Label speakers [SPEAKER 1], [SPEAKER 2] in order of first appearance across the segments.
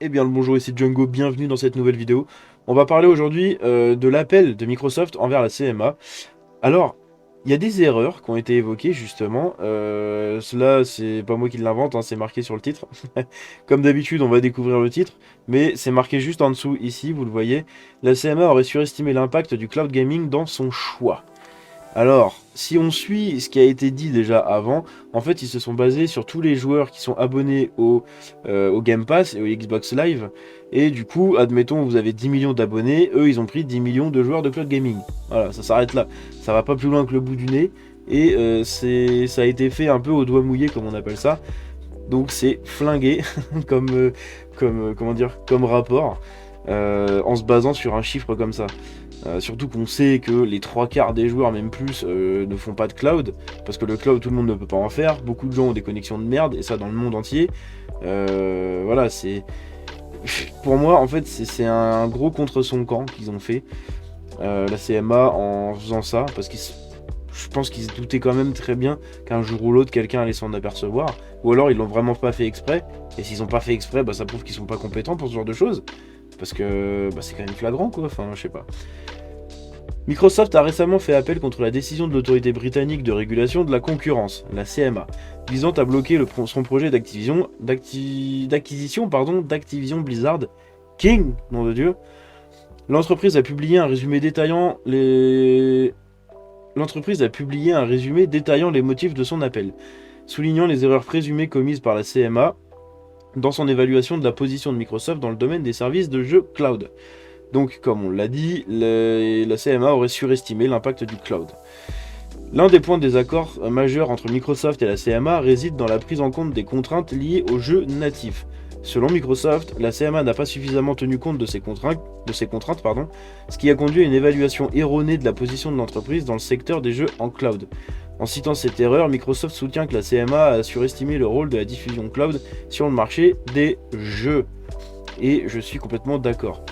[SPEAKER 1] Eh bien le bonjour, ici Django, bienvenue dans cette nouvelle vidéo. On va parler aujourd'hui de l'appel de Microsoft envers la CMA. Alors, il y a des erreurs qui ont été évoquées justement. Cela, c'est pas moi qui l'invente, hein, c'est marqué sur le titre. Comme d'habitude, on va découvrir le titre, mais c'est marqué juste en dessous ici, vous le voyez. La CMA aurait surestimé l'impact du cloud gaming dans son choix. Alors, si on suit ce qui a été dit déjà avant, en fait, ils se sont basés sur tous les joueurs qui sont abonnés au Game Pass et au Xbox Live. Et du coup, admettons, vous avez 10 millions d'abonnés, eux, ils ont pris 10 millions de joueurs de cloud gaming. Voilà, ça s'arrête là. Ça va pas plus loin que le bout du nez. Et ça a été fait un peu au doigt mouillé, comme on appelle ça. Donc c'est flingué comment dire, comme rapport, en se basant sur un chiffre comme ça. Surtout qu'on sait que les trois quarts des joueurs, même plus, ne font pas de cloud, parce que le cloud, tout le monde ne peut pas en faire. Beaucoup de gens ont des connexions de merde, et ça dans le monde entier. Voilà, c'est... Pour moi, en fait, c'est un gros contre son camp qu'ils ont fait, la CMA, en faisant ça, parce qu'ils... Je pense qu'ils se doutaient quand même très bien qu'un jour ou l'autre, quelqu'un allait s'en apercevoir. Ou alors, ils l'ont vraiment pas fait exprès. Et s'ils ont pas fait exprès, bah, ça prouve qu'ils sont pas compétents pour ce genre de choses. Parce que bah, c'est quand même flagrant, quoi. Enfin, je sais pas. Microsoft a récemment fait appel contre la décision de l'autorité britannique de régulation de la concurrence, la CMA, visant à bloquer son projet d'acquisition d'Activision Blizzard King, nom de Dieu. L'entreprise a publié un résumé détaillant les motifs de son appel, soulignant les erreurs présumées commises par la CMA dans son évaluation de la position de Microsoft dans le domaine des services de jeux cloud. Donc, comme on l'a dit, la CMA aurait surestimé l'impact du cloud. L'un des points de désaccord majeurs entre Microsoft et la CMA réside dans la prise en compte des contraintes liées aux jeux natifs. Selon Microsoft, la CMA n'a pas suffisamment tenu compte de ces contraintes, ce qui a conduit à une évaluation erronée de la position de l'entreprise dans le secteur des jeux en cloud. En citant cette erreur, Microsoft soutient que la CMA a surestimé le rôle de la diffusion cloud sur le marché des jeux. Et je suis complètement d'accord.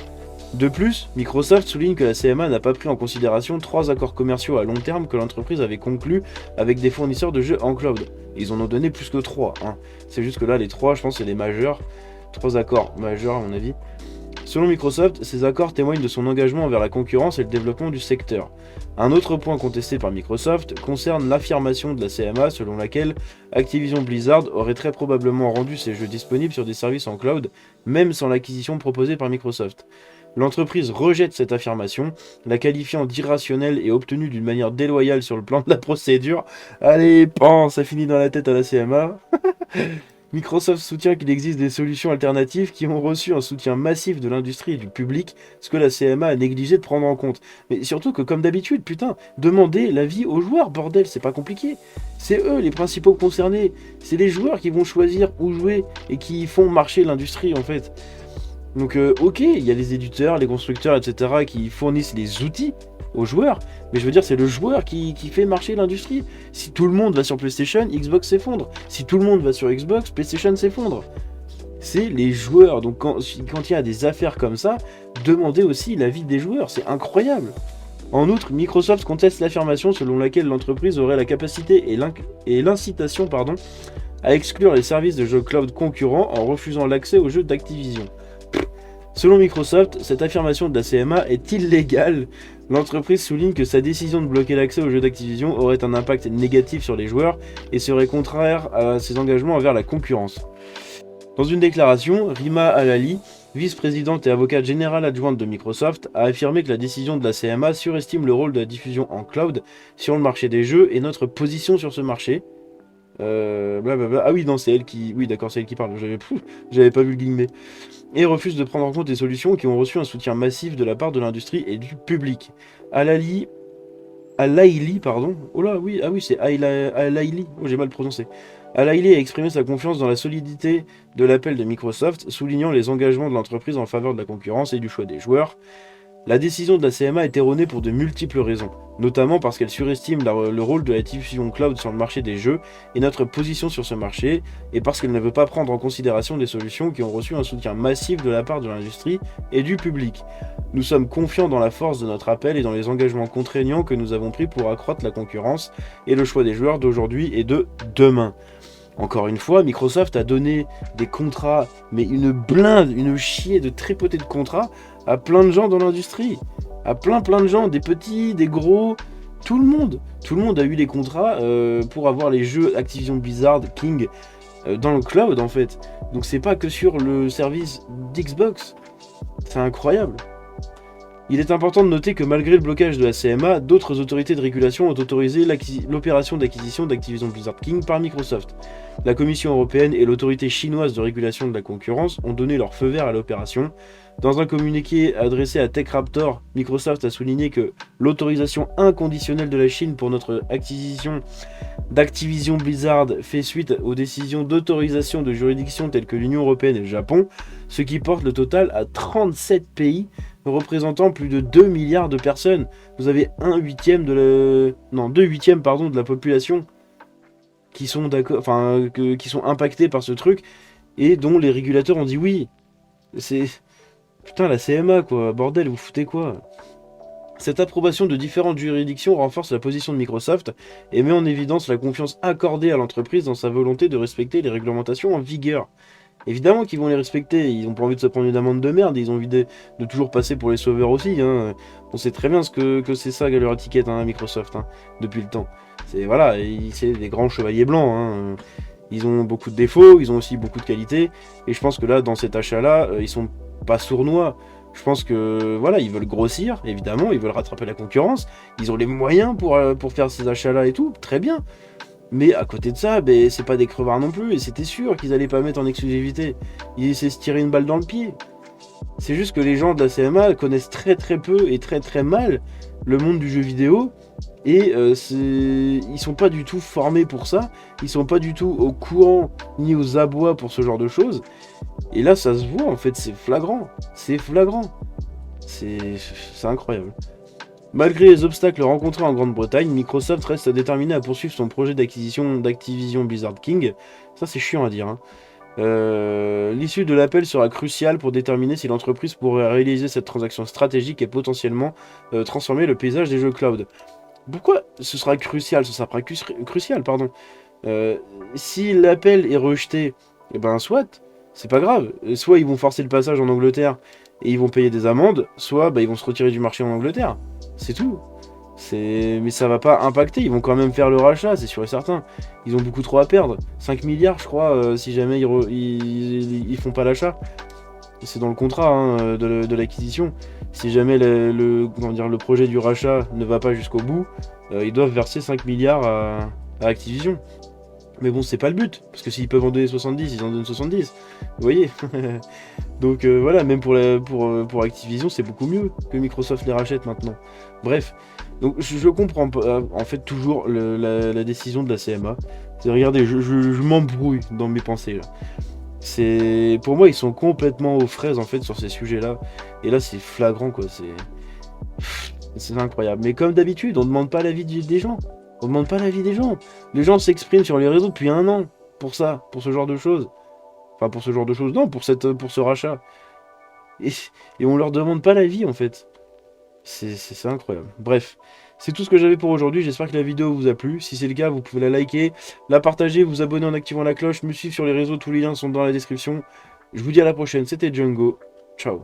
[SPEAKER 1] De plus, Microsoft souligne que la CMA n'a pas pris en considération 3 accords commerciaux à long terme que l'entreprise avait conclus avec des fournisseurs de jeux en cloud. Ils en ont donné plus que 3. Hein. C'est juste que là, les 3, je pense, c'est les majeurs. 3 accords majeurs, à mon avis. Selon Microsoft, ces accords témoignent de son engagement envers la concurrence et le développement du secteur. Un autre point contesté par Microsoft concerne l'affirmation de la CMA selon laquelle Activision Blizzard aurait très probablement rendu ses jeux disponibles sur des services en cloud, même sans l'acquisition proposée par Microsoft. L'entreprise rejette cette affirmation, la qualifiant d'irrationnelle et obtenue d'une manière déloyale sur le plan de la procédure. Allez, pan, ça finit dans la tête à la CMA. Microsoft soutient qu'il existe des solutions alternatives qui ont reçu un soutien massif de l'industrie et du public, ce que la CMA a négligé de prendre en compte. Mais surtout que, comme d'habitude, putain, demandez l'avis aux joueurs, bordel, c'est pas compliqué. C'est eux les principaux concernés. C'est les joueurs qui vont choisir où jouer et qui font marcher l'industrie, en fait. Donc ok, il y a les éditeurs, les constructeurs, etc. qui fournissent les outils aux joueurs, mais je veux dire c'est le joueur qui fait marcher l'industrie. Si tout le monde va sur PlayStation, Xbox s'effondre. Si tout le monde va sur Xbox, PlayStation s'effondre. C'est les joueurs, donc quand il y a des affaires comme ça, demandez aussi l'avis des joueurs, c'est incroyable. En outre, Microsoft conteste l'affirmation selon laquelle l'entreprise aurait la capacité et l'incitation à exclure les services de jeux cloud concurrents en refusant l'accès aux jeux d'Activision. Selon Microsoft, cette affirmation de la CMA est illégale. L'entreprise souligne que sa décision de bloquer l'accès aux jeux d'Activision aurait un impact négatif sur les joueurs et serait contraire à ses engagements envers la concurrence. Dans une déclaration, Rima Alali, vice-présidente et avocate générale adjointe de Microsoft, a affirmé que la décision de la CMA surestime le rôle de la diffusion en cloud sur le marché des jeux et notre position sur ce marché. Blablabla. Ah oui, non, c'est elle qui... Oui, d'accord, c'est elle qui parle. J'avais pas vu le guillemet. Et refuse de prendre en compte des solutions qui ont reçu un soutien massif de la part de l'industrie et du public. Alaili, pardon. Oh là, oui, ah oui, c'est Alaili. Oh, j'ai mal prononcé. Alaili a exprimé sa confiance dans la solidité de l'appel de Microsoft, soulignant les engagements de l'entreprise en faveur de la concurrence et du choix des joueurs. La décision de la CMA est erronée pour de multiples raisons, notamment parce qu'elle surestime le rôle de la diffusion cloud sur le marché des jeux et notre position sur ce marché, et parce qu'elle ne veut pas prendre en considération des solutions qui ont reçu un soutien massif de la part de l'industrie et du public. Nous sommes confiants dans la force de notre appel et dans les engagements contraignants que nous avons pris pour accroître la concurrence et le choix des joueurs d'aujourd'hui et de demain. Encore une fois, Microsoft a donné des contrats, mais une blinde, une chier de tripoter de contrats à plein de gens dans l'industrie. À plein de gens, des petits, des gros, tout le monde. Tout le monde a eu des contrats pour avoir les jeux Activision Blizzard, King, dans le cloud en fait. Donc c'est pas que sur le service d'Xbox. C'est incroyable. Il est important de noter que malgré le blocage de la CMA, d'autres autorités de régulation ont autorisé l'opération d'acquisition d'Activision Blizzard King par Microsoft. La Commission européenne et l'autorité chinoise de régulation de la concurrence ont donné leur feu vert à l'opération. Dans un communiqué adressé à TechRaptor, Microsoft a souligné que l'autorisation inconditionnelle de la Chine pour notre acquisition d'Activision Blizzard fait suite aux décisions d'autorisation de juridictions telles que l'Union européenne et le Japon, ce qui porte le total à 37 pays représentant plus de 2 milliards de personnes. Vous avez 2 huitièmes de la population qui sont d'accord, qui sont impactés par ce truc et dont les régulateurs ont dit oui. C'est putain la CMA quoi, bordel, vous foutez quoi? Cette approbation de différentes juridictions renforce la position de Microsoft et met en évidence la confiance accordée à l'entreprise dans sa volonté de respecter les réglementations en vigueur. Évidemment qu'ils vont les respecter, ils n'ont pas envie de se prendre une amende de merde, ils ont envie de toujours passer pour les sauveurs aussi. Hein. On sait très bien que c'est ça leur étiquette, hein, Microsoft, hein, depuis le temps. C'est voilà, c'est des grands chevaliers blancs. Hein. Ils ont beaucoup de défauts, ils ont aussi beaucoup de qualités, et je pense que là, dans cet achat-là, ils sont pas sournois. Je pense que voilà, ils veulent grossir, évidemment, ils veulent rattraper la concurrence, ils ont les moyens pour faire ces achats-là et tout, très bien. Mais à côté de ça, c'est pas des crevards non plus, et c'était sûr qu'ils allaient pas mettre en exclusivité. Ils essaient de se tirer une balle dans le pied. C'est juste que les gens de la CMA connaissent très peu et très mal le monde du jeu vidéo, et ils sont pas du tout formés pour ça, ils sont pas du tout au courant ni aux abois pour ce genre de choses. Et là ça se voit en fait, c'est flagrant. C'est incroyable. Malgré les obstacles rencontrés en Grande-Bretagne, Microsoft reste déterminé à poursuivre son projet d'acquisition d'Activision Blizzard King. Ça c'est chiant à dire. Hein. L'issue de l'appel sera cruciale pour déterminer si l'entreprise pourrait réaliser cette transaction stratégique et potentiellement transformer le paysage des jeux cloud. Pourquoi ce sera crucial? Ce sera pas crucial, pardon. Si l'appel est rejeté, eh ben soit, c'est pas grave. Soit ils vont forcer le passage en Angleterre et ils vont payer des amendes, soit ils vont se retirer du marché en Angleterre. C'est tout. Mais ça va pas impacter, ils vont quand même faire le rachat, c'est sûr et certain. Ils ont beaucoup trop à perdre. 5 milliards, je crois, si jamais ils font pas l'achat. C'est dans le contrat hein, de l'acquisition. Si jamais le projet du rachat ne va pas jusqu'au bout, ils doivent verser 5 milliards à Activision. Mais bon, c'est pas le but, parce que s'ils peuvent en donner 70, ils en donnent 70. Vous voyez. Donc voilà, même pour Activision, c'est beaucoup mieux que Microsoft les rachète maintenant. Bref, donc je comprends pas, en fait toujours la décision de la CMA. C'est regardez, je m'embrouille dans mes pensées là. Pour moi, ils sont complètement aux fraises en fait sur ces sujets-là. Et là, c'est flagrant quoi. C'est incroyable. Mais comme d'habitude, on demande pas l'avis des gens. On demande pas l'avis des gens. Les gens s'expriment sur les réseaux depuis 1 an pour ça, pour ce genre de choses. Enfin, pour ce genre de choses, non, pour ce rachat. Et on leur demande pas l'avis en fait. C'est incroyable. Bref, c'est tout ce que j'avais pour aujourd'hui. J'espère que la vidéo vous a plu. Si c'est le cas, vous pouvez la liker, la partager, vous abonner en activant la cloche, me suivre sur les réseaux. Tous les liens sont dans la description. Je vous dis à la prochaine. C'était Django. Ciao.